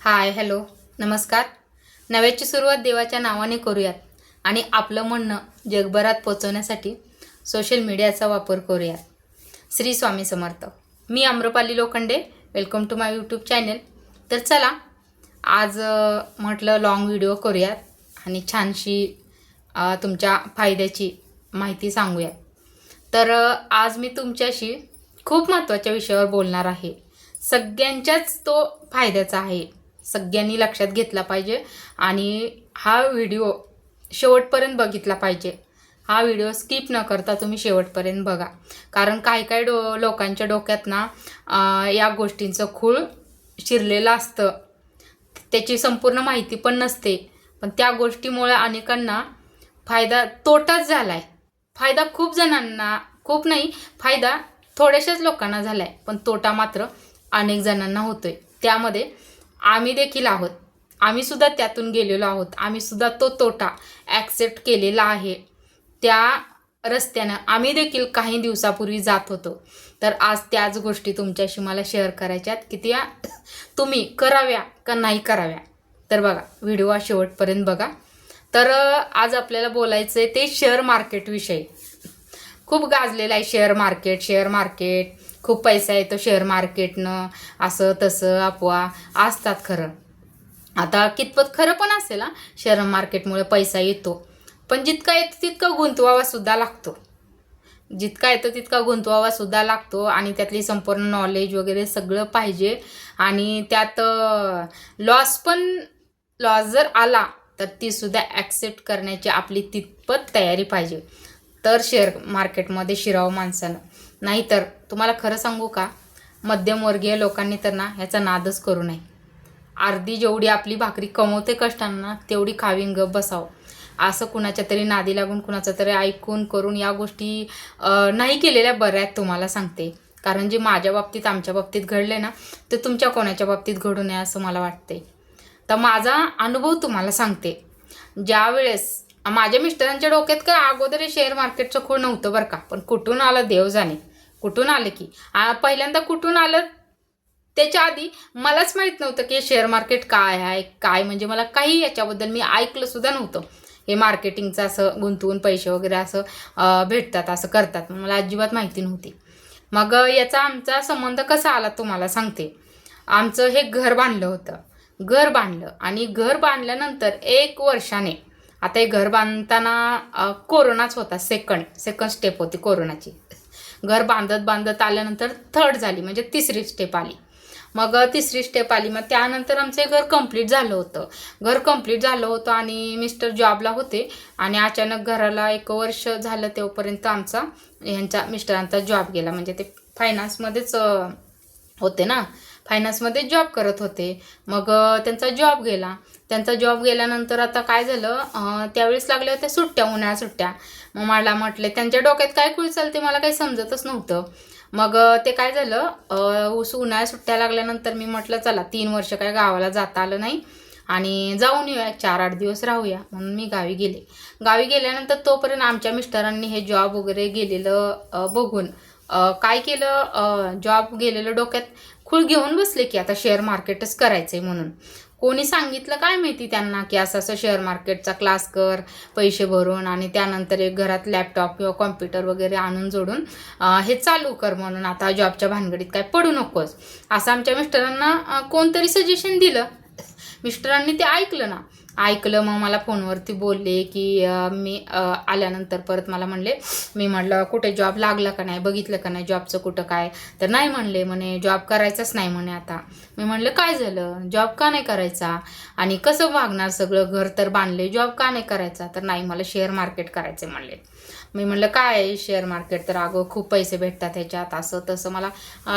Hi hello नमस्कार. नव्याची सुरुवात देवाच्या नावाने करूयात आणि आपलं म्हणणं जगभरात पोचवण्यासाठी सोशल मीडियाचा वापर करूयात. श्री स्वामी समर्थ. मी Amrapali Lokhande. Welcome to my YouTube channel. तर चला आज म्हटलं लॉंग व्हिडिओ करूयात आणि छानशी तुमच्या फायद्याची माहिती सांगूयात. तर आज मी तुमच्याशी खूप महत्त्वाच्या विषयावर बोलणार आहे. सगळ्यांच्याच तो फायद्याचा आहे. सगळ्यांनी लक्षात घेतला पाहिजे आणि हा व्हिडिओ शेवटपर्यंत बघितला पाहिजे. हा व्हिडिओ स्किप न करता तुम्ही शेवटपर्यंत बघा. कारण काही लोकांच्या डोक्यात ना या गोष्टींचं खूळ शिरलेलं असतं. त्याची संपूर्ण माहिती पण नसते. पण त्या गोष्टीमुळे अनेकांना तोटाच झाला आहे. फायदा खूप जणांना, खूप नाही, फायदा थोड्याशाच लोकांना झाला आहे, पण तोटा मात्र अनेक जणांना होतोय. त्यामध्ये आम्ही देखील आहोत. आम्ही सुद्धा त्यातून गेलेलो आहोत. आम्ही सुद्धा तो तोटा ॲक्सेप्ट केलेला आहे. त्या रस्त्यानं आम्ही देखील काही दिवसापूर्वी जात होतो. तर आज त्याच गोष्टी तुमच्याशी मला शेअर करायच्यात की त्या तुम्ही कराव्या का नाही कराव्या. तर बघा, व्हिडिओ शेवटपर्यंत बघा. तर आज आपल्याला बोलायचं आहे ते शेअर मार्केटविषयी. खूप गाजलेलं आहे शेअर मार्केट. खूप पैसा येतो शेअर मार्केटनं, असं तसं अफवा असतात. खरं आता कितपत खरं पण असेल ना, शेअर मार्केटमुळे पैसा येतो, पण जितका येतो तितका गुंतवावा सुद्धा लागतो आणि त्यातली संपूर्ण नॉलेज वगैरे सगळं पाहिजे. आणि त्यात लॉस जर आला तर ती सुद्धा ॲक्सेप्ट करण्याची आपली तितपत तयारी पाहिजे. तर शेअर मार्केटमध्ये शिरावं माणसानं. नाहीतर तुम्हाला खरं सांगू का, मध्यमवर्गीय लोकांनी तर ना ह्याचा नादच करू नये. अर्धी जेवढी आपली भाकरी कमवते कष्टांना तेवढी खावीन गप बसावं. असं कुणाच्या तरी नादी लागून, कुणाचं तरी ऐकून करून या गोष्टी नाही केलेल्या बऱ्या आहेत, तुम्हाला सांगते. कारण जे माझ्या बाबतीत, आमच्या बाबतीत घडले ना, ते तुमच्या कोणाच्या बाबतीत घडू नये असं मला वाटते. तर माझा अनुभव तुम्हाला सांगते. ज्यावेळेस माझ्या मिस्टरांच्या डोक्यात काय अगोदर शेअर मार्केटचं खूळ नव्हतं बरं का, पण कुठून आलं देव जाणे. कुठून आलं की पहिल्यांदा कुठून आलं त्याच्या आधी मलाच माहीत नव्हतं की शेअर मार्केट काय आहे, काय म्हणजे मला काही याच्याबद्दल मी ऐकलं सुद्धा नव्हतं. हे मार्केटिंगचं असं गुंतवून पैसे वगैरे असं भेटतात, असं करतात, मला अजिबात माहिती नव्हती. मग याचा आमचा संबंध कसा आला तुम्हाला सांगते. आमचं हे घर बांधलं आणि घर बांधल्यानंतर 1 वर्षाने, आता हे घर बांधताना कोरोनाच होता. सेकंड स्टेप होती कोरोनाची. घर बांधत आल्यानंतर थर्ड झाली, म्हणजे तिसरी स्टेप आली. मग तिसरी स्टेप आली. मग त्यानंतर आमचं घर कंप्लीट झालं होतं आणि मिस्टर जॉबला होते. आणि अचानक घराला 1 वर्ष झालं तेव्हापर्यंत मिस्टरांचा जॉब गेला. म्हणजे ते फायनान्समध्येच होते ना, फायनान्समध्ये जॉब करत होते. मग त्यांचा जॉब गेल्यानंतर आता काय झालं, त्यावेळेस लागल्या होत्या सुट्ट्या, उन्हाळ्या सुट्ट्या. मग मला म्हटले, त्यांच्या डोक्यात काय खूळ चालते मला काही समजतच नव्हतं. मग ते काय झालं, उन्हाळ्या सुट्ट्या लागल्यानंतर मी म्हटलं चला 3 वर्ष काय गावाला जाता आलं नाही आणि जाऊन येऊया, 4-8 दिवस राहूया, म्हणून मी गावी गेल्यानंतर तोपर्यंत आमच्या मिस्टरांनी हे जॉब वगैरे गेलेलं बघून काय केलं, जॉब गेलेलं डोक्यात खूळ घेऊन बसले की आता शेअर मार्केटच करायचंय म्हणून. कोणी सांगितलं काय माहिती त्यांना की असं शेअर मार्केटचा क्लास कर पैसे भरून, आणि त्यानंतर एक घरात लॅपटॉप किंवा कॉम्प्युटर वगैरे आणून जोडून हे चालू कर म्हणून. आता जॉबच्या भानगडीत काय पडू नकोस असं आमच्या मिस्टरांना कोणतरी सजेशन दिलं. मिस्टरांनी ते ऐकलं. मग मला फोनवरती बोलले की मी आल्यानंतर परत मला मी म्हणलं कुठे जॉब लागला का नाही, बघितलं का नाही जॉबचं कुठं काय. तर नाही म्हणले, म्हणे जॉब करायचाच नाही म्हणे आता. मी म्हणलं काय झालं, जॉब का नाही करायचा आणि कसं वागणार, सगळं घर तर बांधले, जॉब का नाही करायचा. तर नाही, मला शेअर मार्केट करायचे म्हणले. मी म्हणलं काय आहे शेअर मार्केट, तर अगं खूप पैसे भेटतात ह्याच्यात, असं तसं मला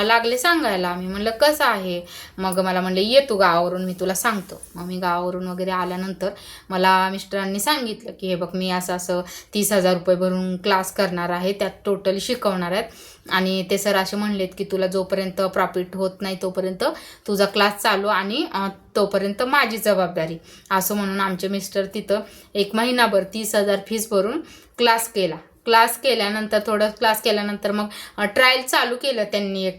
लागले सांगायला. मी म्हणलं कसं आहे. मग मला म्हणले ये तू गावावरून, मी तुला सांगतो. मग मी गावावरून वगैरे आल्यानंतर मला मिस्टरांनी सांगितलं की हे बघ, मी असं 30,000 रुपये भरून क्लास करणार आहे, त्यात टोटली शिकवणार आहेत. आणि ते सर असे म्हणलेत की तुला जोपर्यंत प्रॉफिट होत नाही तोपर्यंत तुझा क्लास चालू आणि तोपर्यंत माझी जबाबदारी, असं म्हणून आमचे मिस्टर तिथं 1 महिनाभर 30,000 फीस भरून क्लास केल्यानंतर मग ट्रायल चालू केलं त्यांनी.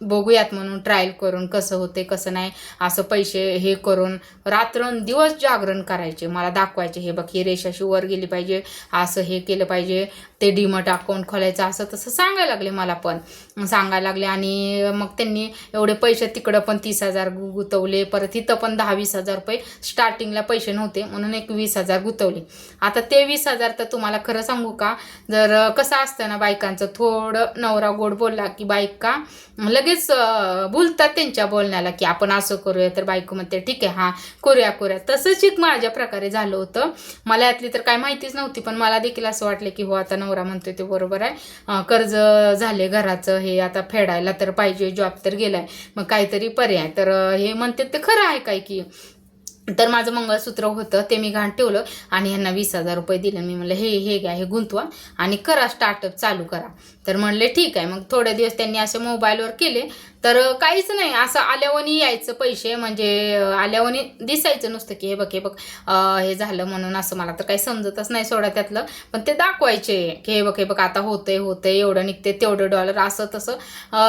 बघूयात म्हणून ट्रायल करून कसं होते कसं नाही, असं पैसे हे करून रात्रंदिवस जागरण करायचे, मला दाखवायचे हे बघ ही रेषाशी वर गेली पाहिजे, असं हे केलं पाहिजे, ते डीमॅट अकाउंट खोलायचं, असं तसं सांगायला लागले, मला पण सांगायला लागले. आणि मग त्यांनी एवढे पैसे तिकडं पण 30,000 गुतवले, परत इथं पण 10-20,000 रुपये स्टार्टिंगला पैसे नव्हते म्हणून एक 20,000 गुतवले. आता ते 20,000 तर तुम्हाला खरं सांगू का, जर कसं असतं ना बायकांचं, थोडं नवरा गोड बोलला की बायका लगेच बोलतात त्यांच्या बोलण्याला की आपण असं करूया, तर बायको म्हणते ठीक आहे हां करूया. तसंच एक माझ्या प्रकारे झालं होतं. मला यातली तर काय माहितीच नव्हती, पण मला देखील असं वाटलं की हो आता नवरा म्हणतोय ते बरोबर आहे, कर्ज झाले घराचं, हे आता फेडायला तर पाहिजे, जॉब तर गेलाय, मग काहीतरी पर्याय, तर हे म्हणते ते खरं आहे काय की. तर माझं मंगळसूत्र होतं ते मी घाण ठेवलं आणि ह्यांना 20,000 रुपये दिले. मी म्हणलं हे घ्या, हे गुंतवा आणि करा, स्टार्टअप चालू करा. तर म्हणले ठीक आहे. मग थोडे दिवस त्यांनी असे मोबाईलवर केले, तर काहीच नाही, असं आल्यावनी यायचं पैसे, म्हणजे आल्यावनी दिसायचं नुसतं की हे बघ हे झालं म्हणून. असं मला तर काही समजतच नाही सोडा त्यातलं, पण ते दाखवायचे की हे बघ आता होतंय, एवढं निघते, तेवढं डॉलर, असं तसं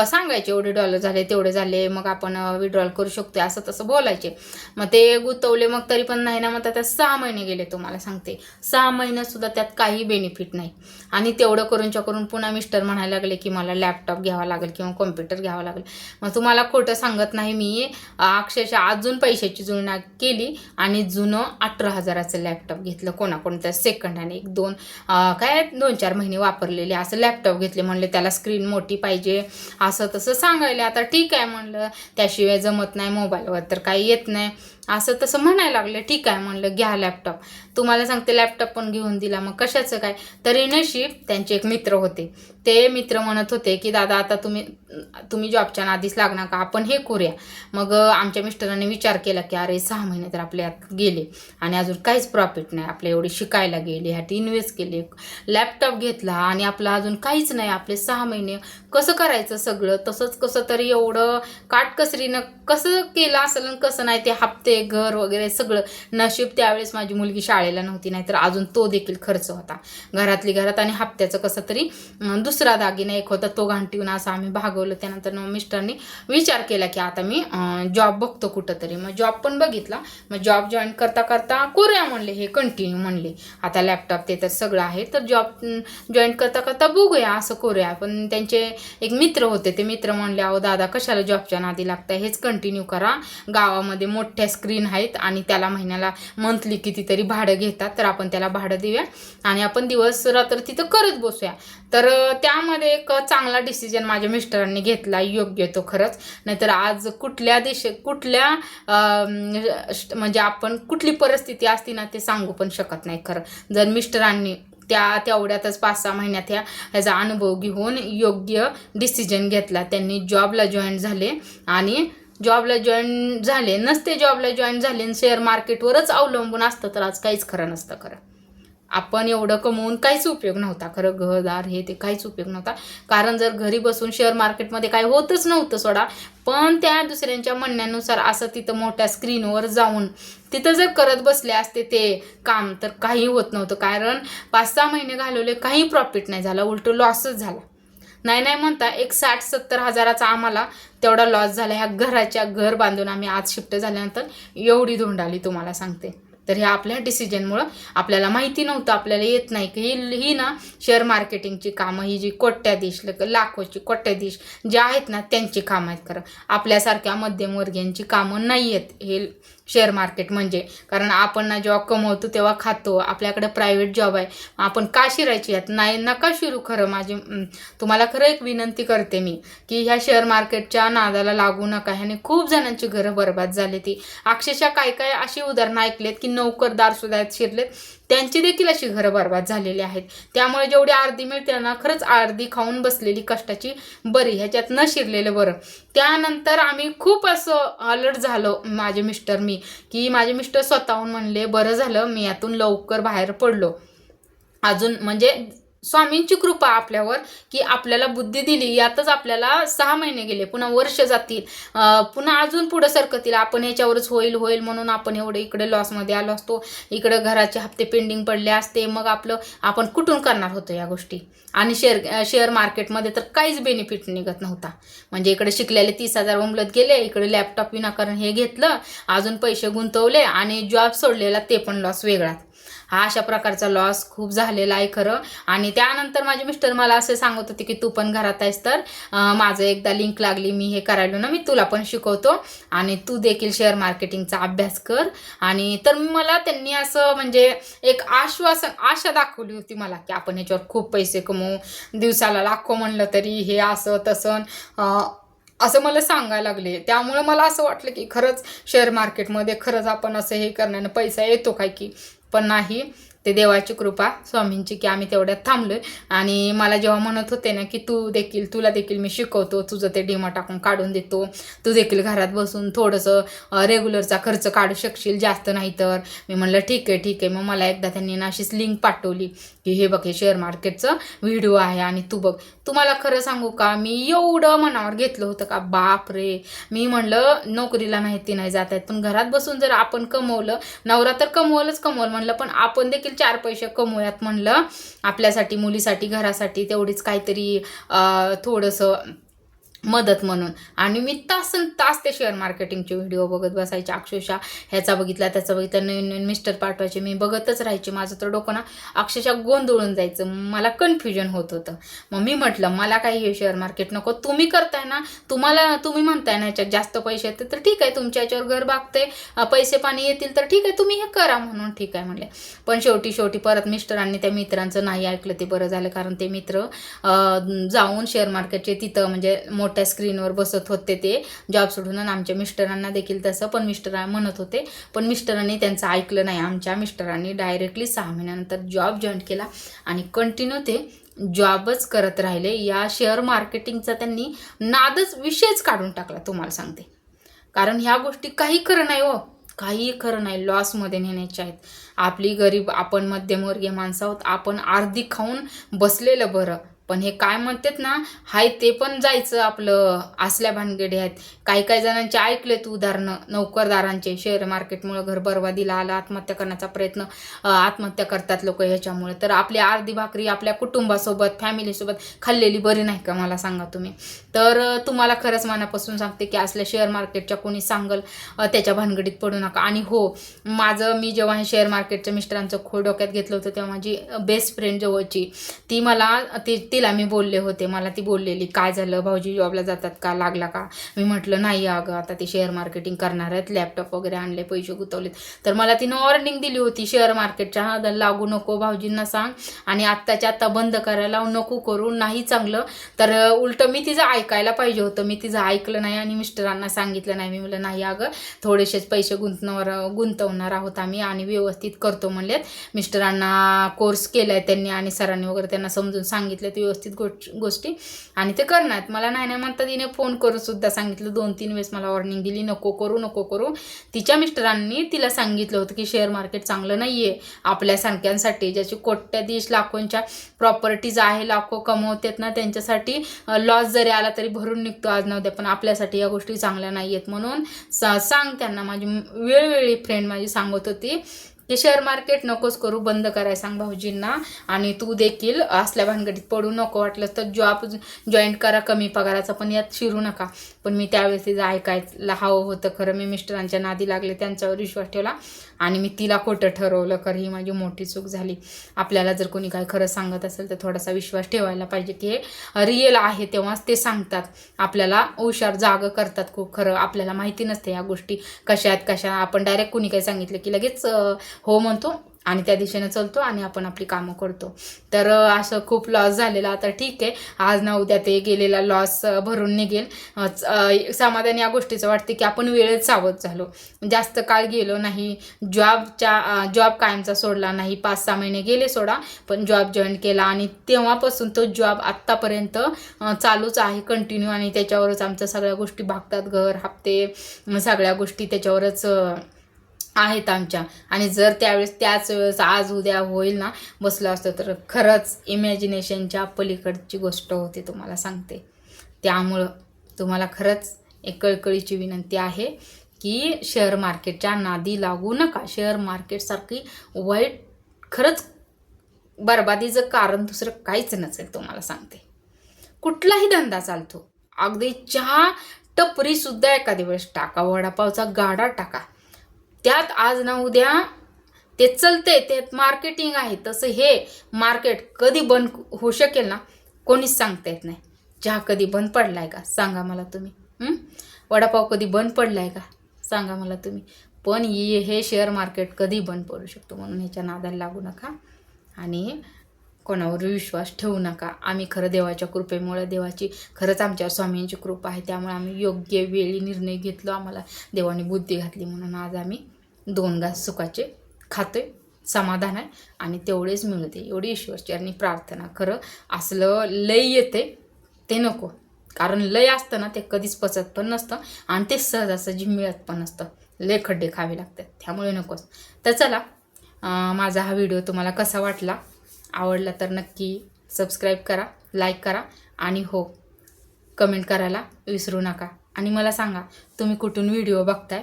सांगायचे, एवढे डॉलर झाले, तेवढे झाले, मग आपण विड्रॉल करू शकतो, असं तसं बोलायचे. मग ते गुतवले, मग तरी पण नाही ना, मग त्यात 6 महिने गेले. तुम्हाला सांगते 6 महिन्यात सुद्धा त्यात काही बेनिफिट नाही. आणि तेवढं करून पुन्हा मिस्टर म्हणायला लागले की मला लॅपटॉप घ्यावा लागेल किंवा कॉम्प्युटर घ्यावा लागेल. मग तुम्हाला खोटं सांगत नाही, मी अक्षरशः अजून पैशाची जुळणा केली आणि जुनं 18,000चं लॅपटॉप घेतलं, कोणाकोणत्या सेकंड हँड, 2-4 महिने वापरलेले असं लॅपटॉप घेतले. म्हणले त्याला स्क्रीन मोठी पाहिजे, असं तसं सांगायला. आता ठीक आहे म्हणलं, त्याशिवाय जमत नाही, मोबाईलवर तर काही येत नाही, असं तसं म्हणायला लागले. ठीक आहे म्हणलं घ्या लॅपटॉप. तुम्हाला सांगते लॅपटॉप पण घेऊन दिला. मग कशाचं काय, तरी नशीब त्यांचे एक मित्र होते, ते मित्र म्हणत होते की दादा आता तुम्ही जॉबच्या नादीस लागणार का, आपण हे करूया. मग आमच्या मिस्टरांनी विचार केला की अरे 6 महिने तर आपले यात गेले आणि अजून काहीच प्रॉफिट नाही, आपले एवढे शिकायला गेले, ह्यात इन्व्हेस्ट केले, लॅपटॉप घेतला आणि आपलं अजून काहीच नाही, आपले 6 महिने कसं करायचं सगळं. तसंच कसं तरी एवढं काटकसरीनं कसं केलं असेल कसं नाही, ते हप्ते, घर वगैरे सगळं. नशीब त्यावेळेस माझी मुलगी शाळेला नव्हती, नाहीतर अजून तो देखील खर्च होता, घरातली घरात. आणि हप्त्याचं कसं तरी दुसरा दागिना एक होता, तो घांटीवून असं आम्ही भागवलं. त्यानंतर मिस्टरनी विचार केला की आता मी जॉब बघतो कुठंतरी. मग जॉब पण बघितला. मग जॉब जॉईन करता करूया म्हणले, हे कंटिन्यू म्हणले, आता लॅपटॉप ते तर सगळं आहे, तर जॉब जॉईन करता बघूया, असं करूया. पण त्यांचे एक मित्र होते, ते मित्र म्हणले अहो दादा कशाला जॉबच्या नादी लागताय, हेच कंटिन्यू करा, गावामध्ये मोठ्या स्क्रीन आहेत आणि त्याला महिन्याला मंथली कितीतरी भाडं घेतात, तर आपण त्याला भाडं देऊया आणि आपण दिवस रात्र तिथं करत बसूया. तर त्यामध्ये एक चांगला डिसिजन माझ्या मिस्टरांनी घेतला, योग्य तो खरंच. नाहीतर आज कुठल्या म्हणजे आपण कुठली परिस्थिती असती ना ते सांगू पण शकत नाही खरं. जर मिस्टरांनी तेवढ्यातच 5-6 महिन्यात ह्याचा अनुभव घेऊन योग्य डिसिजन घेतला, त्यांनी जॉबला जॉईन झाले आणि जॉबला जॉईन झाले नसते, जॉबला जॉईन झाले आणि शेअर मार्केटवरच अवलंबून असतं तर आज काहीच खरं नसतं. खरं आपण एवढं कमवून काहीच उपयोग नव्हता, खरं घरदार हे ते काहीच उपयोग नव्हता. कारण जर घरी बसून शेअर मार्केटमध्ये काही होतच नव्हतं सोडा, पण त्या दुसऱ्यांच्या म्हणण्यानुसार असं तिथं मोठ्या स्क्रीनवर जाऊन तिथं जर करत बसले असते ते काम, तर काही होत नव्हतं. कारण 5-6 महिने घालवले, काही प्रॉफिट नाही झाला, उलट लॉसच झाला. नाही म्हणता एक 60-70 हजाराचा आम्हाला तेवढा लॉस झाला. ह्या घर बांधून आम्ही आज शिफ्ट झाल्यानंतर एवढी धोंड आली तुम्हाला सांगते. तर ह्या आपल्या डिसिजनमुळं, आपल्याला माहिती नव्हतं, आपल्याला येत नाही की ही ना शेअर मार्केटिंगची कामं, ही जी कोट्याधीश लाखोची कोट्याधीश जे आहेत ना त्यांची कामं आहेत. खरं आपल्यासारख्या मध्यमवर्गीयांची कामं नाही आहेत हे शेअर मार्केट म्हणजे. कारण आपण ना जेव्हा कमवतो तेव्हा खातो, आपल्याकडे प्रायव्हेट जॉब आहे, आपण का शिरायची यात नाही, नका शिरू. खरं माझी तुम्हाला खरं एक विनंती करते मी की ह्या शेअर मार्केटच्या नादाला लागू नका. ह्याने खूप जणांची घरं बरबाद झाली. ती अक्षरशः काय अशी उदाहरणं ऐकलेत की नोकरदार सुद्धा शिरलेत, त्यांची देखील अशी घरं बरबाद झालेली आहेत. त्यामुळे जेवढी अर्धी मिळते ना, खरंच अर्धी खाऊन बसलेली कष्टाची बरी, ह्याच्यात न शिरलेलं बरं. त्यानंतर आम्ही खूप असं अलर्ट झालो, माझे मिस्टर मी, की माझे मिस्टर स्वतःहून म्हणले बरं झालं मी यातून लवकर बाहेर पडलो. अजून म्हणजे स्वामींची कृपा आपल्यावर की आपल्याला बुद्धी दिली. यातच आपल्याला 6 महिने गेले, पुन्हा वर्ष जातील, पुन्हा अजून पुढं सरकतील. आपण ह्याच्यावरच होईल होईल म्हणून आपण एवढे इकडे लॉसमध्ये आलो असतो, इकडे घराचे हप्ते पेंडिंग पडले असते, मग आपण कुठून करणार होतो या गोष्टी. आणि शेअर मार्केटमध्ये तर काहीच बेनिफिट निघत नव्हता. म्हणजे इकडे शिकलेले 30,000 उमलत गेले, इकडे लॅपटॉप विनाकारण हे घेतलं, अजून पैसे गुंतवले, आणि जॉब सोडलेला ते पण लॉस वेगळाच. हा अशा प्रकारचा लॉस खूप झालेला आहे खरं. आणि त्यानंतर माझे मिस्टर मला असे सांगत होते की तू पण घरात आहेस तर माझं एकदा लिंक लागली, मी हे करायलो ना, मी तुला पण शिकवतो आणि तू देखील शेअर मार्केटिंगचा अभ्यास कर. आणि तर मला त्यांनी असं म्हणजे एक आशा दाखवली होती मला की आपण ह्याच्यावर खूप पैसे कमवू, दिवसाला लाखो म्हणलं तरी हे असं तसं असं मला सांगायला लागले. त्यामुळे मला असं वाटलं की खरंच शेअर मार्केटमध्ये खरंच आपण असं हे करण्यानं पैसा येतो काय की. पण नाही, ते देवाची कृपा स्वामींची की आम्ही तेवढ्यात थांबलोय. आणि मला जेव्हा म्हणत होते ना की तुला देखील मी शिकवतो, तुझं ते डिमा टाकून काढून देतो, तू देखील घरात बसून थोडंसं रेग्युलरचा खर्च काढू शकशील, जास्त नाही तर. मी म्हणलं ठीक आहे. मग मला एकदा त्यांनी ना अशीच लिंक पाठवली की हे बघ, हे शेअर मार्केटचं व्हिडिओ आहे आणि तू बघ. तुम्हाला खरं सांगू का, मी एवढं मनावर घेतलं होतं का बाप रे. मी म्हणलं नोकरीला नाही ती नाही जात आहेत, पण घरात बसून जर आपण कमवलं, नवरा तर कमवलं म्हणलं, पण आपण देखील 4 पैसे कमवूयात म्हणलं, आपल्यासाठी, मुलीसाठी, घरासाठी तेवढीच काहीतरी थोडंसं मदत म्हणून. आणि मी तास ते शेअर मार्केटिंगचे व्हिडिओ बघत बसायचे अक्षरशः. ह्याचा बघितला त्याचा बघितला, नवीन मिस्टर पाठवायचे, मी बघतच राहायचे. माझं तर डोकं ना अक्षरशः गोंधळून जायचं, मला कन्फ्युजन होत होतं. मग मी म्हटलं मला काही हे शेअर मार्केट नको, तुम्ही करताय ना, तुम्ही म्हणताय ना ह्याच्यात जास्त पैसे येते तर ठीक आहे, तुमच्या याच्यावर घर भागते, पैसे पाणी येतील तर ठीक आहे, तुम्ही हे करा म्हणून ठीक आहे म्हणले. पण शेवटी परत मिस्टरांनी त्या मित्रांचं नाही ऐकलं. ते बरं झालं, कारण ते मित्र जाऊन शेअर मार्केटचे तिथं म्हणजे मोठ्या स्क्रीनवर बसत होते ते जॉब सोडून. आमच्या मिस्टरांना देखील तसं, पण मिस्टर म्हणत होते, पण मिस्टरांनी त्यांचं ऐकलं नाही. आमच्या मिस्टरांनी डायरेक्टली 6 महिन्यानंतर जॉब जॉईन केला आणि कंटिन्यू ते जॉबच करत राहिले. या शेअर मार्केटिंगचा त्यांनी नादच विषयच काढून टाकला, तुम्हाला सांगते. कारण ह्या गोष्टी काही खरं नाही हो, काही खरं नाही, लॉसमध्ये नेण्याच्या आहेत. आपली गरीब, आपण मध्यमवर्गीय माणसं आहोत, आपण अर्धी खाऊन बसलेलं बरं. पण हे काय म्हणतात ना, हाय ते पण जायचं आपलं, असल्या भानगडी आहेत. काही जणांचे ऐकले तू उदाहरणं, नोकरदारांचे शेअर मार्केटमुळे घर बरबादीला आलं, आत्महत्या करण्याचा प्रयत्न, आत्महत्या करतात लोक ह्याच्यामुळे. तर आपली अर्धी भाकरी आपल्या कुटुंबासोबत, फॅमिलीसोबत खाल्लेली बरी नाही का, मला सांगा तुम्ही. तर तुम्हाला खरंच मनापासून सांगते की असल्या शेअर मार्केटच्या कोणी सांगल त्याच्या भानगडीत पडू नका. आणि हो, मी जेव्हा हे शेअर मार्केटच्या मिस्टरांचं खोड डोक्यात घेतलं होतं, तेव्हा माझी बेस्ट फ्रेंड जवळची ती मला तिला मी बोलले होते, मला ती बोललेली काय झालं भाऊजी, जॉबला जातात का, लागला का. मी म्हटलं नाही अगं, आता ते शेअर मार्केटिंग करणार आहेत, लॅपटॉप वगैरे आणले, पैसे गुंतवलेत. तर मला तिनं वॉर्निंग दिली होती शेअर मार्केटच्या, हा लागू नको, भाऊजींना सांग, आणि आत्ताच्या आत्ता बंद करायला नको करू, नाही चांगलं. तर उलट मी तिचं ऐकायला पाहिजे होतं, मी तिचं ऐकलं नाही आणि मिस्टरांना सांगितलं नाही. मी म्हटलं नाही अगं, थोडेसेच पैसे गुंतवणार आहोत आम्ही आणि व्यवस्थित करतो म्हणलेत. मिस्टरांना कोर्स केलाय त्यांनी आणि सरांनी वगैरे त्यांना समजून सांगितलं व्यवस्थित गोष्टी, आणि ते करणार. मला नाही म्हणता तिने फोन करून सुद्धा सांगितलं, 2-3 वेळेस मला वॉर्निंग दिली, नको करू. तिच्या मिस्टरांनी तिला सांगितलं होतं की शेअर मार्केट चांगलं नाहीये आपल्यासारख्यांसाठी, ज्याची कोट्याधीश लाखोंच्या प्रॉपर्टीज आहे, लाखो कमवतात ना, त्यांच्यासाठी लॉस जरी आला तरी भरून निघतो आज न उद्या. पण आपल्यासाठी या गोष्टी चांगल्या नाही आहेत म्हणून सांग त्यांना. माझी वेळोवेळी फ्रेंड माझी सांगत होती की शेअर मार्केट नकोच करू, बंद करायला सांग भाऊजींना, आणि तू देखील असल्या भानगडीत पडू नको, वाटलं तर जॉब जॉईन करा कमी पगाराचा, पण यात शिरू नका. पण मी त्यावेळेस तिचं ऐकायला हवं होतं खरं. मी मिस्टरांच्या नादी लागले, त्यांच्यावर विश्वास ठेवला आणि मी तिला खोटं ठरवलं. खरं ही माझी मोठी चूक झाली. आपल्याला जर कोणी काय खरं सांगत असेल तर थोडासा विश्वास ठेवायला पाहिजे की हे रिअल आहे, तेव्हाच ते सांगतात, आपल्याला हुशार जागं करतात खूप. खरं आपल्याला माहिती नसते ह्या गोष्टी कशा आहेत. आपण डायरेक्ट कोणी काही सांगितलं की लगेच हो म्हणतो आणि त्या दिशेने चालतो आणि आपण आपली कामं करतो. तर असं खूप लॉस झालेला. तर ठीक आहे, आज ना उद्या ते गेलेला लॉस भरून निघेल. समाधान या गोष्टीचं वाटते की आपण वेळेत सावध झालो, जास्त काळ गेलो नाही. जॉब कायमचा सोडला नाही, 5-6 महिने गेले सोडा, पण जॉब जॉईन केला आणि तेव्हापासून तो जॉब आत्तापर्यंत चालूच आहे कंटिन्यू. आणि त्याच्यावरच आमच्या सगळ्या गोष्टी भागतात, घर, हप्ते, सगळ्या गोष्टी त्याच्यावरच आहेत आमच्या. आणि जर त्यावेळेस त्याच वेळेस आज उद्या होईल ना बसलं असतं तर खरंच इमॅजिनेशनच्या पलीकडची गोष्ट होती, तुम्हाला सांगते. त्यामुळं तुम्हाला खरंच एक कळकळीची विनंती आहे की शेअर मार्केटच्या नादी लागू नका. शेअर मार्केटसारखी वाईट खरंच बरबादीचं कारण दुसरं काहीच नसेल, तुम्हाला सांगते. कुठलाही धंदा चालतो, अगदी चहा टपरीसुद्धा एखाद्या वेळेस टाका, वडापावचा गाडा टाका, त्यात आज ना उद्या ते चलते, ते मार्केटिंग आहे. तसं हे मार्केट कधी बंद होऊ शकेल ना कोणीच सांगता येत नाही. चहा कधी बंद पडलाय का सांगा मला तुम्ही. वडापाव कधी बंद पडलाय का सांगा मला तुम्ही. पण हे शेअर मार्केट कधी बंद पडू शकतो, म्हणून ह्याच्या नादाला लागू नका आणि कोणावर विश्वास ठेवू नका. आम्ही खरं देवाच्या कृपेमुळे, देवाची खरंच आमच्यावर स्वामींची कृपा आहे, त्यामुळे आम्ही योग्य वेळी निर्णय घेतलो. आम्हाला देवाने बुद्धी घातली म्हणून आज आम्ही 2 घास सुखाचे खातोय. समाधान आहे आणि तेवढेच मिळते एवढी ईश्वरचरणी प्रार्थना. खरं असलं लय येते ते नको, कारण लय असतं ना ते कधीच पचत पण नसतं आणि ते सहजासहजी मिळत पण नसतं. लय खड्डे खावे लागतात, त्यामुळे नकोच. तर चला, माझा हा व्हिडिओ तुम्हाला कसा वाटला, आवडला तर नक्की सबस्क्राईब करा, लाईक करा आणि हो, कमेंट करायला विसरू नका. आणि मला सांगा तुम्ही कुठून व्हिडिओ बघताय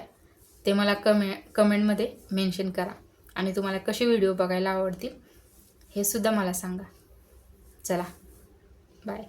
ते मला कमेंटमध्ये मेन्शन करा. आणि तुम्हाला कसे व्हिडिओ बघायला आवडतील हे सुद्धा मला सांगा. चला, बाय.